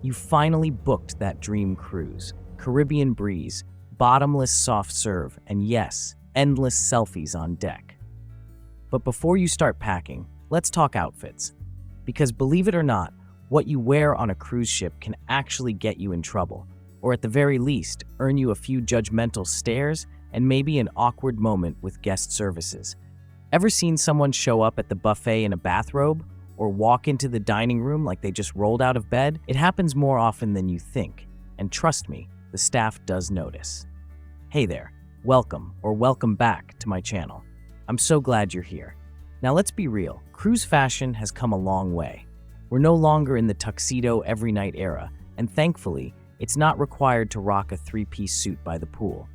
You finally booked that dream cruise. Caribbean breeze, bottomless soft serve, and yes, endless selfies on deck. But before you start packing, let's talk outfits. Because believe it or not, what you wear on a cruise ship can actually get you in trouble, or at the very least, earn you a few judgmental stares and maybe an awkward moment with guest services. Ever seen someone show up at the buffet in a bathrobe? Or walk into the dining room like they just rolled out of bed? It happens more often than you think, and trust me, the staff does notice. Hey there, welcome or welcome back to my channel. I'm so glad you're here. Now let's be real, cruise fashion has come a long way. We're no longer in the tuxedo every night era, and thankfully, it's not required to rock a three-piece suit by the pool.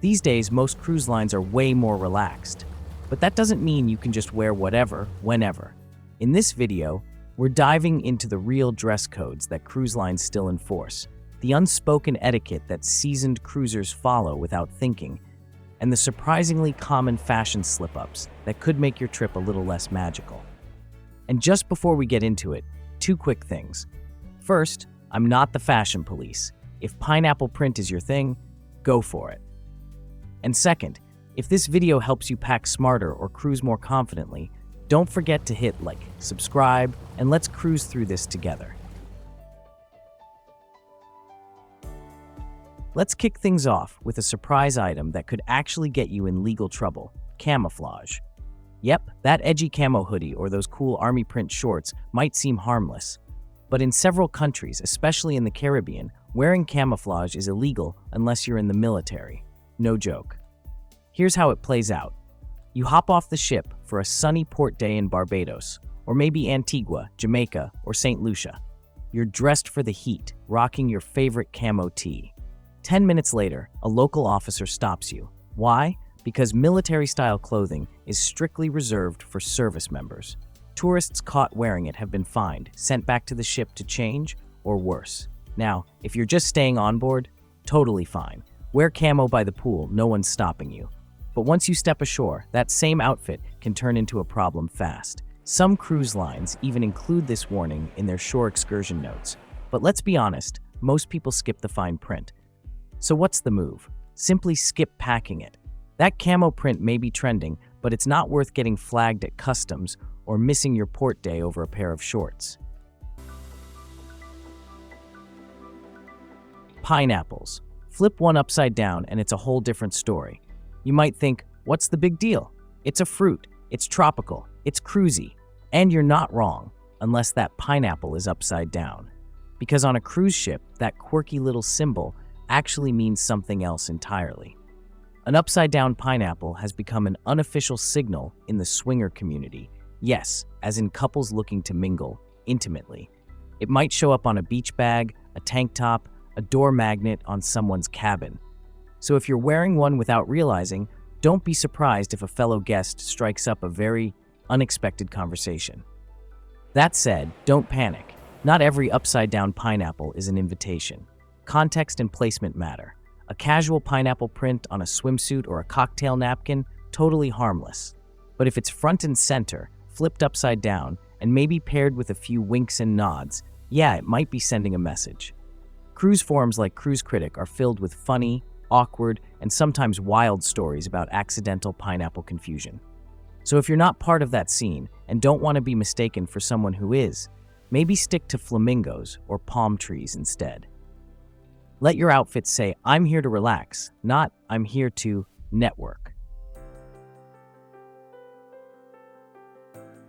These days, most cruise lines are way more relaxed, but that doesn't mean you can just wear whatever, whenever. In this video, we're diving into the real dress codes that cruise lines still enforce, the unspoken etiquette that seasoned cruisers follow without thinking, and the surprisingly common fashion slip-ups that could make your trip a little less magical. And just before we get into it, two quick things. First, I'm not the fashion police. If pineapple print is your thing, go for it. And second, if this video helps you pack smarter or cruise more confidently, don't forget to hit like, subscribe, and let's cruise through this together. Let's kick things off with a surprise item that could actually get you in legal trouble: camouflage. Yep, that edgy camo hoodie or those cool army print shorts might seem harmless. But in several countries, especially in the Caribbean, wearing camouflage is illegal unless you're in the military. No joke. Here's how it plays out. You hop off the ship for a sunny port day in Barbados, or maybe Antigua, Jamaica, or St. Lucia. You're dressed for the heat, rocking your favorite camo tee. 10 minutes later, a local officer stops you. Why? Because military-style clothing is strictly reserved for service members. Tourists caught wearing it have been fined, sent back to the ship to change, or worse. Now, if you're just staying on board, totally fine. Wear camo by the pool, no one's stopping you. But once you step ashore, that same outfit can turn into a problem fast. Some cruise lines even include this warning in their shore excursion notes. But let's be honest, most people skip the fine print. So what's the move? Simply skip packing it. That camo print may be trending, but it's not worth getting flagged at customs or missing your port day over a pair of shorts. Pineapples. Flip one upside down and it's a whole different story. You might think, what's the big deal? It's a fruit, it's tropical, it's cruisy, and you're not wrong, unless that pineapple is upside down. Because on a cruise ship, that quirky little symbol actually means something else entirely. An upside-down pineapple has become an unofficial signal in the swinger community. Yes, as in couples looking to mingle intimately. It might show up on a beach bag, a tank top, a door magnet on someone's cabin. So if you're wearing one without realizing, don't be surprised if a fellow guest strikes up a very unexpected conversation. That said, don't panic. Not every upside-down pineapple is an invitation. Context and placement matter. A casual pineapple print on a swimsuit or a cocktail napkin, totally harmless. But if it's front and center, flipped upside down, and maybe paired with a few winks and nods, yeah, it might be sending a message. Cruise forums like Cruise Critic are filled with funny, awkward, and sometimes wild stories about accidental pineapple confusion. So if you're not part of that scene and don't want to be mistaken for someone who is, maybe stick to flamingos or palm trees instead. Let your outfit say, "I'm here to relax," not "I'm here to network."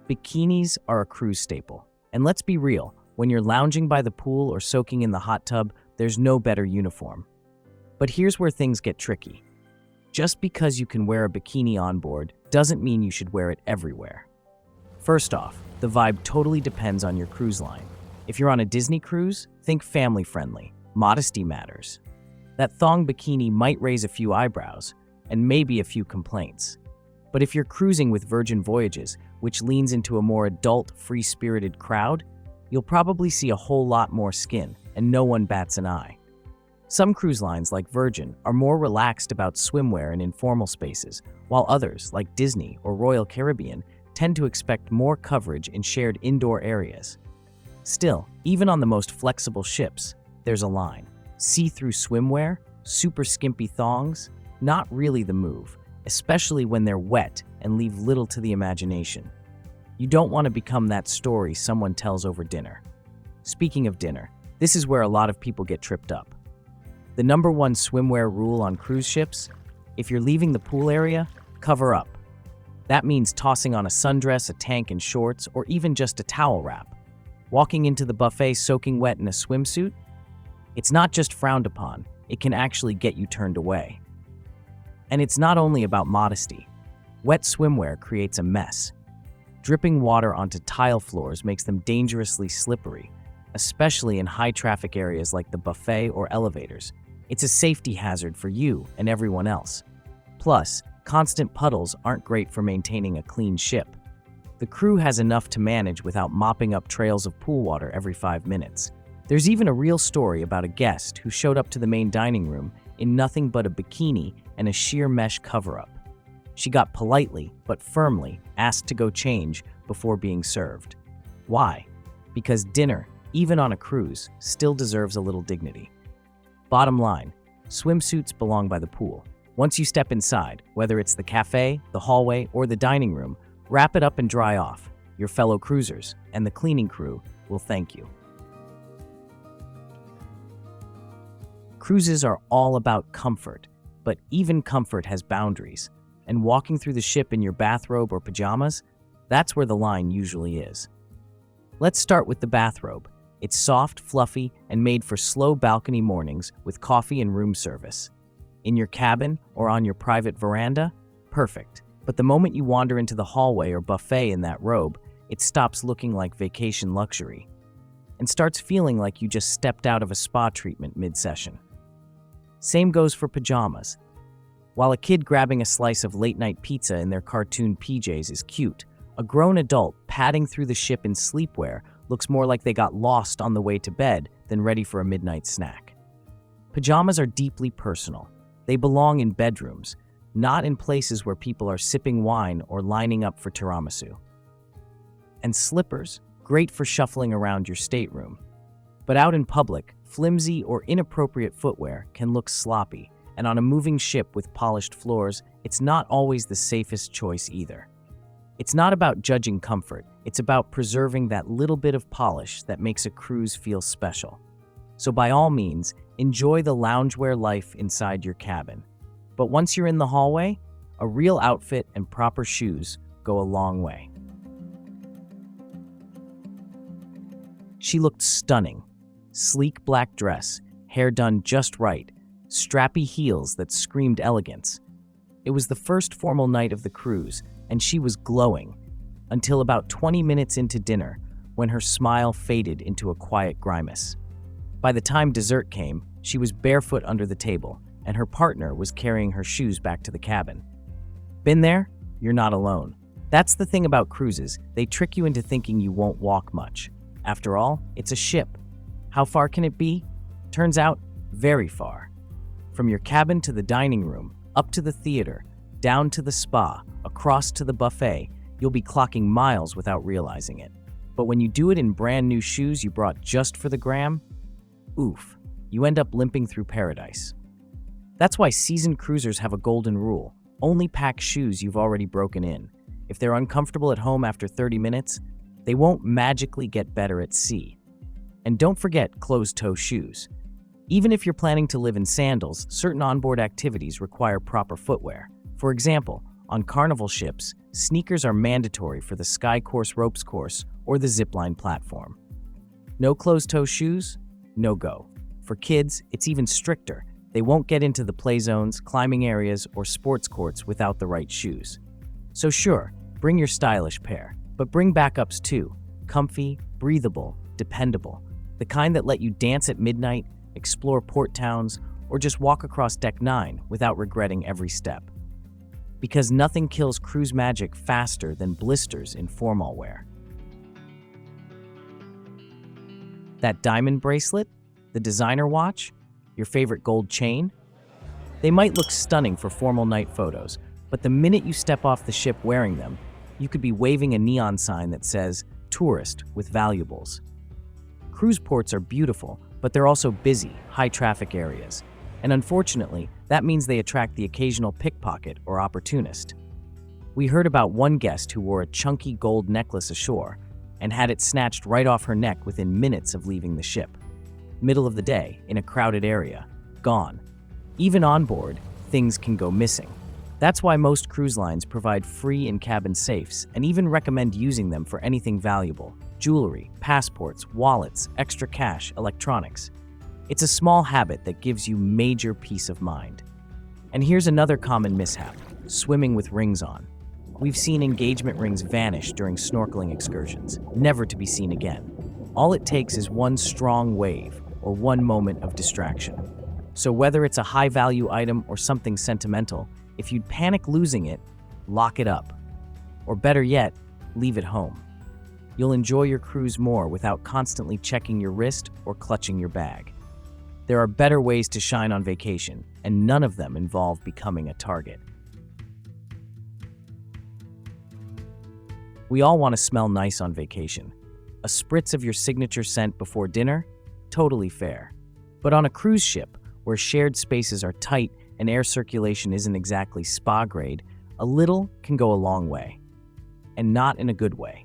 Bikinis are a cruise staple. And let's be real, when you're lounging by the pool or soaking in the hot tub, there's no better uniform. But here's where things get tricky. Just because you can wear a bikini on board doesn't mean you should wear it everywhere. First off, the vibe totally depends on your cruise line. If you're on a Disney cruise, think family-friendly. Modesty matters. That thong bikini might raise a few eyebrows, and maybe a few complaints. But if you're cruising with Virgin Voyages, which leans into a more adult, free-spirited crowd, you'll probably see a whole lot more skin, and no one bats an eye. Some cruise lines, like Virgin, are more relaxed about swimwear in informal spaces, while others, like Disney or Royal Caribbean, tend to expect more coverage in shared indoor areas. Still, even on the most flexible ships, there's a line. See-through swimwear, super skimpy thongs, not really the move, especially when they're wet and leave little to the imagination. You don't want to become that story someone tells over dinner. Speaking of dinner, this is where a lot of people get tripped up. The number one swimwear rule on cruise ships: if you're leaving the pool area, cover up. That means tossing on a sundress, a tank and shorts, or even just a towel wrap. Walking into the buffet soaking wet in a swimsuit? It's not just frowned upon, it can actually get you turned away. And it's not only about modesty. Wet swimwear creates a mess. Dripping water onto tile floors makes them dangerously slippery, especially in high-traffic areas like the buffet or elevators. It's a safety hazard for you and everyone else. Plus, constant puddles aren't great for maintaining a clean ship. The crew has enough to manage without mopping up trails of pool water every 5 minutes. There's even a real story about a guest who showed up to the main dining room in nothing but a bikini and a sheer mesh cover-up. She got politely, but firmly, asked to go change before being served. Why? Because dinner, even on a cruise, still deserves a little dignity. Bottom line, swimsuits belong by the pool. Once you step inside, whether it's the cafe, the hallway, or the dining room, wrap it up and dry off. Your fellow cruisers and the cleaning crew will thank you. Cruises are all about comfort, but even comfort has boundaries. And walking through the ship in your bathrobe or pajamas, that's where the line usually is. Let's start with the bathrobe. It's soft, fluffy, and made for slow balcony mornings with coffee and room service. In your cabin or on your private veranda? Perfect. But the moment you wander into the hallway or buffet in that robe, it stops looking like vacation luxury and starts feeling like you just stepped out of a spa treatment mid-session. Same goes for pajamas. While a kid grabbing a slice of late-night pizza in their cartoon PJs is cute, a grown adult padding through the ship in sleepwear looks more like they got lost on the way to bed than ready for a midnight snack. Pajamas are deeply personal. They belong in bedrooms, not in places where people are sipping wine or lining up for tiramisu. And slippers, great for shuffling around your stateroom. But out in public, flimsy or inappropriate footwear can look sloppy, and on a moving ship with polished floors, it's not always the safest choice either. It's not about judging comfort, it's about preserving that little bit of polish that makes a cruise feel special. So by all means, enjoy the loungewear life inside your cabin. But once you're in the hallway, a real outfit and proper shoes go a long way. She looked stunning. Sleek black dress, hair done just right, strappy heels that screamed elegance. It was the first formal night of the cruise, and she was glowing, until about 20 minutes into dinner, when her smile faded into a quiet grimace. By the time dessert came, she was barefoot under the table, and her partner was carrying her shoes back to the cabin. Been there? You're not alone. That's the thing about cruises, they trick you into thinking you won't walk much. After all, it's a ship. How far can it be? Turns out, very far. From your cabin to the dining room, up to the theater, down to the spa, across to the buffet, you'll be clocking miles without realizing it. But when you do it in brand new shoes you brought just for the gram, oof, you end up limping through paradise. That's why seasoned cruisers have a golden rule: only pack shoes you've already broken in. If they're uncomfortable at home after 30 minutes, they won't magically get better at sea. And don't forget closed-toe shoes. Even if you're planning to live in sandals, certain onboard activities require proper footwear. For example, on Carnival ships, sneakers are mandatory for the Sky Course ropes course or the zipline platform. No closed-toe shoes? No go. For kids, it's even stricter. They won't get into the play zones, climbing areas, or sports courts without the right shoes. So sure, bring your stylish pair, but bring backups too. Comfy, breathable, dependable. The kind that let you dance at midnight, explore port towns, or just walk across Deck 9 without regretting every step. Because nothing kills cruise magic faster than blisters in formal wear. That diamond bracelet? The designer watch? Your favorite gold chain? They might look stunning for formal night photos, but the minute you step off the ship wearing them, you could be waving a neon sign that says, "Tourist with valuables." Cruise ports are beautiful, but they're also busy, high-traffic areas. And unfortunately, that means they attract the occasional pickpocket or opportunist. We heard about one guest who wore a chunky gold necklace ashore and had it snatched right off her neck within minutes of leaving the ship. Middle of the day, in a crowded area, gone. Even on board, things can go missing. That's why most cruise lines provide free in-cabin safes and even recommend using them for anything valuable: jewelry, passports, wallets, extra cash, electronics. It's a small habit that gives you major peace of mind. And here's another common mishap: swimming with rings on. We've seen engagement rings vanish during snorkeling excursions, never to be seen again. All it takes is one strong wave or one moment of distraction. So whether it's a high-value item or something sentimental, if you'd panic losing it, lock it up. Or better yet, leave it home. You'll enjoy your cruise more without constantly checking your wrist or clutching your bag. There are better ways to shine on vacation, and none of them involve becoming a target. We all want to smell nice on vacation. A spritz of your signature scent before dinner? Totally fair. But on a cruise ship, where shared spaces are tight and air circulation isn't exactly spa grade, a little can go a long way. And not in a good way.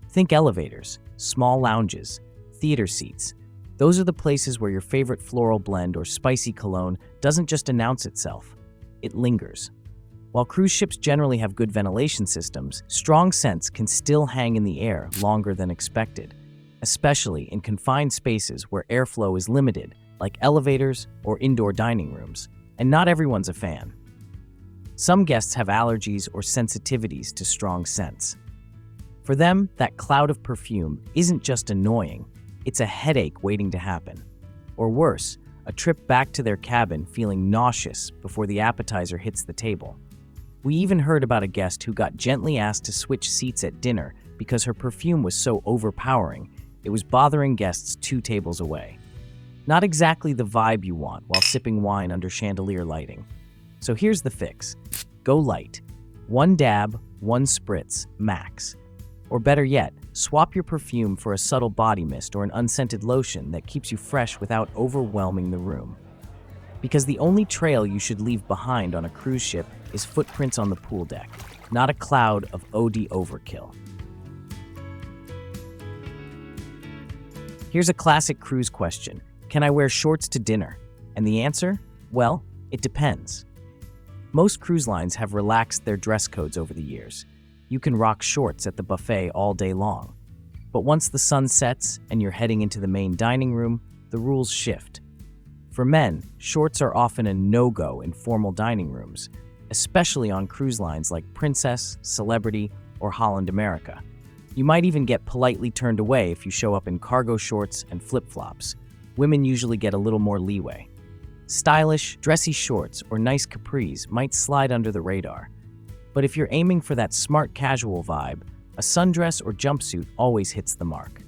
Think elevators, small lounges, theater seats. Those are the places where your favorite floral blend or spicy cologne doesn't just announce itself, it lingers. While cruise ships generally have good ventilation systems, strong scents can still hang in the air longer than expected, especially in confined spaces where airflow is limited, like elevators or indoor dining rooms. And not everyone's a fan. Some guests have allergies or sensitivities to strong scents. For them, that cloud of perfume isn't just annoying, it's a headache waiting to happen. Or worse, a trip back to their cabin feeling nauseous before the appetizer hits the table. We even heard about a guest who got gently asked to switch seats at dinner because her perfume was so overpowering, it was bothering guests 2 tables away. Not exactly the vibe you want while sipping wine under chandelier lighting. So here's the fix. Go light. 1 dab, 1 spritz, max. Or better yet, swap your perfume for a subtle body mist or an unscented lotion that keeps you fresh without overwhelming the room. Because the only trail you should leave behind on a cruise ship is footprints on the pool deck, not a cloud of OD overkill. Here's a classic cruise question. Can I wear shorts to dinner? And the answer? Well, it depends. Most cruise lines have relaxed their dress codes over the years. You can rock shorts at the buffet all day long. But once the sun sets and you're heading into the main dining room, the rules shift. For men, shorts are often a no-go in formal dining rooms, especially on cruise lines like Princess, Celebrity, or Holland America. You might even get politely turned away if you show up in cargo shorts and flip-flops. Women usually get a little more leeway. Stylish, dressy shorts or nice capris might slide under the radar. But if you're aiming for that smart casual vibe, a sundress or jumpsuit always hits the mark.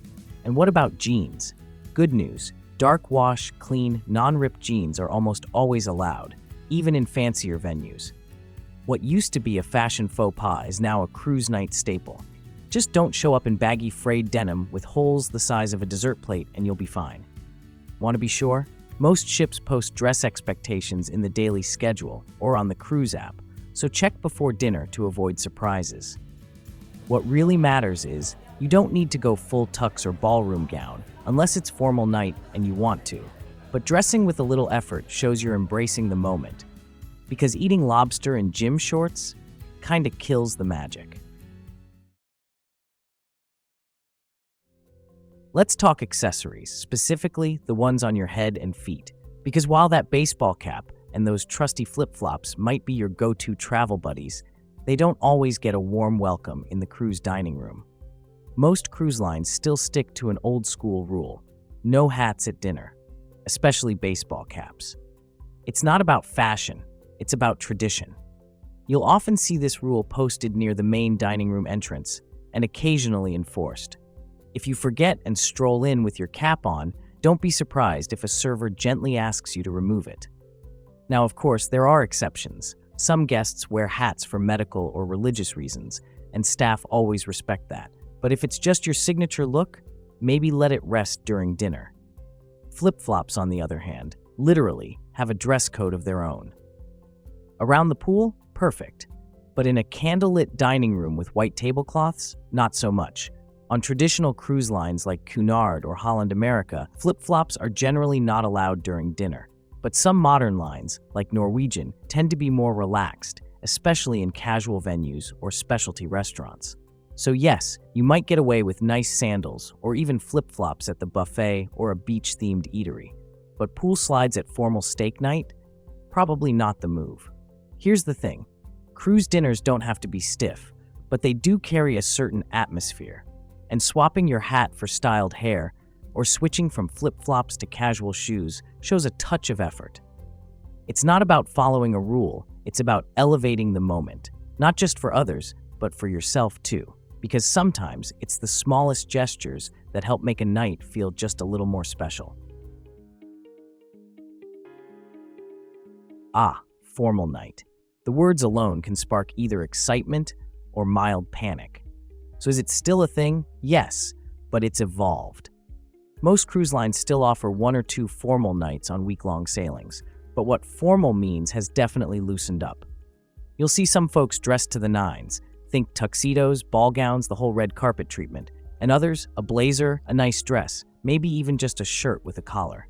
And what about jeans? Good news, dark wash, clean, non-ripped jeans are almost always allowed, even in fancier venues. What used to be a fashion faux pas is now a cruise night staple. Just don't show up in baggy frayed denim with holes the size of a dessert plate and you'll be fine. Want to be sure? Most ships post dress expectations in the daily schedule or on the cruise app, so check before dinner to avoid surprises. What really matters is, you don't need to go full tux or ballroom gown unless it's formal night and you want to, but dressing with a little effort shows you're embracing the moment. Because eating lobster in gym shorts kinda kills the magic. Let's talk accessories, specifically the ones on your head and feet. Because while that baseball cap and those trusty flip-flops might be your go-to travel buddies, they don't always get a warm welcome in the cruise dining room. Most cruise lines still stick to an old-school rule: no hats at dinner, especially baseball caps. It's not about fashion, it's about tradition. You'll often see this rule posted near the main dining room entrance and occasionally enforced. If you forget and stroll in with your cap on, don't be surprised if a server gently asks you to remove it. Now, of course, there are exceptions. Some guests wear hats for medical or religious reasons, and staff always respect that. But if it's just your signature look, maybe let it rest during dinner. Flip-flops, on the other hand, literally have a dress code of their own. Around the pool? Perfect. But in a candlelit dining room with white tablecloths? Not so much. On traditional cruise lines like Cunard or Holland America, flip-flops are generally not allowed during dinner. But some modern lines, like Norwegian, tend to be more relaxed, especially in casual venues or specialty restaurants. So yes, you might get away with nice sandals or even flip-flops at the buffet or a beach-themed eatery. But pool slides at formal steak night? Probably not the move. Here's the thing. Cruise dinners don't have to be stiff, but they do carry a certain atmosphere. And swapping your hat for styled hair or switching from flip-flops to casual shoes shows a touch of effort. It's not about following a rule, it's about elevating the moment, not just for others, but for yourself too. Because sometimes it's the smallest gestures that help make a night feel just a little more special. Formal night. The words alone can spark either excitement or mild panic. So is it still a thing? Yes, but it's evolved. Most cruise lines still offer 1 or 2 formal nights on week-long sailings, but what formal means has definitely loosened up. You'll see some folks dressed to the nines. Think tuxedos, ball gowns, the whole red carpet treatment. And others, a blazer, a nice dress, maybe even just a shirt with a collar.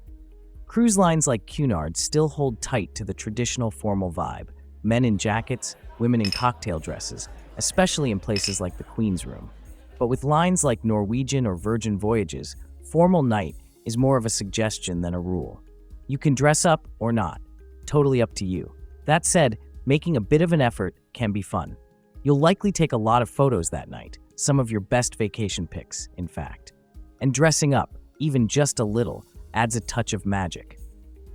Cruise lines like Cunard still hold tight to the traditional formal vibe. Men in jackets, women in cocktail dresses, especially in places like the Queen's Room. But with lines like Norwegian or Virgin Voyages, formal night is more of a suggestion than a rule. You can dress up or not, totally up to you. That said, making a bit of an effort can be fun. You'll likely take a lot of photos that night, some of your best vacation pics, in fact. And dressing up, even just a little, adds a touch of magic.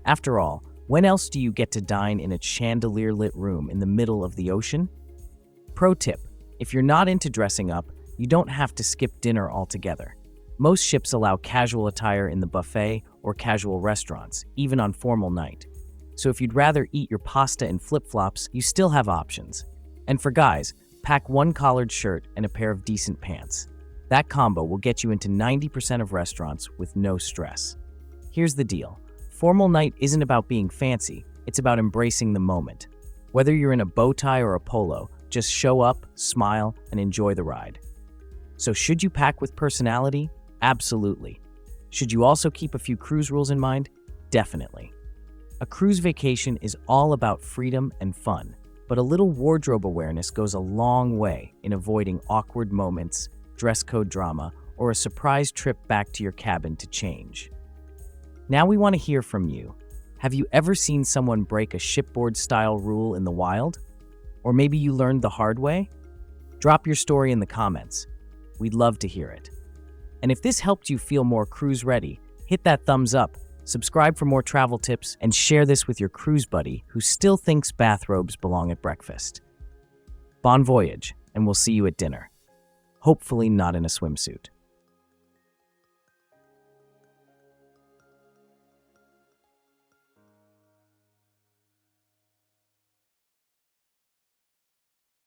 After all, when else do you get to dine in a chandelier-lit room in the middle of the ocean? Pro tip, if you're not into dressing up, you don't have to skip dinner altogether. Most ships allow casual attire in the buffet or casual restaurants, even on formal night. So if you'd rather eat your pasta in flip-flops, you still have options. And for guys, pack 1 collared shirt and a pair of decent pants. That combo will get you into 90% of restaurants with no stress. Here's the deal. Formal night isn't about being fancy, it's about embracing the moment. Whether you're in a bow tie or a polo, just show up, smile, and enjoy the ride. So should you pack with personality? Absolutely. Should you also keep a few cruise rules in mind? Definitely. A cruise vacation is all about freedom and fun, but a little wardrobe awareness goes a long way in avoiding awkward moments, dress code drama, or a surprise trip back to your cabin to change. Now we want to hear from you. Have you ever seen someone break a shipboard-style rule in the wild? Or maybe you learned the hard way? Drop your story in the comments. We'd love to hear it. And if this helped you feel more cruise-ready, hit that thumbs up, subscribe for more travel tips, and share this with your cruise buddy who still thinks bathrobes belong at breakfast. Bon voyage, and we'll see you at dinner. Hopefully not in a swimsuit.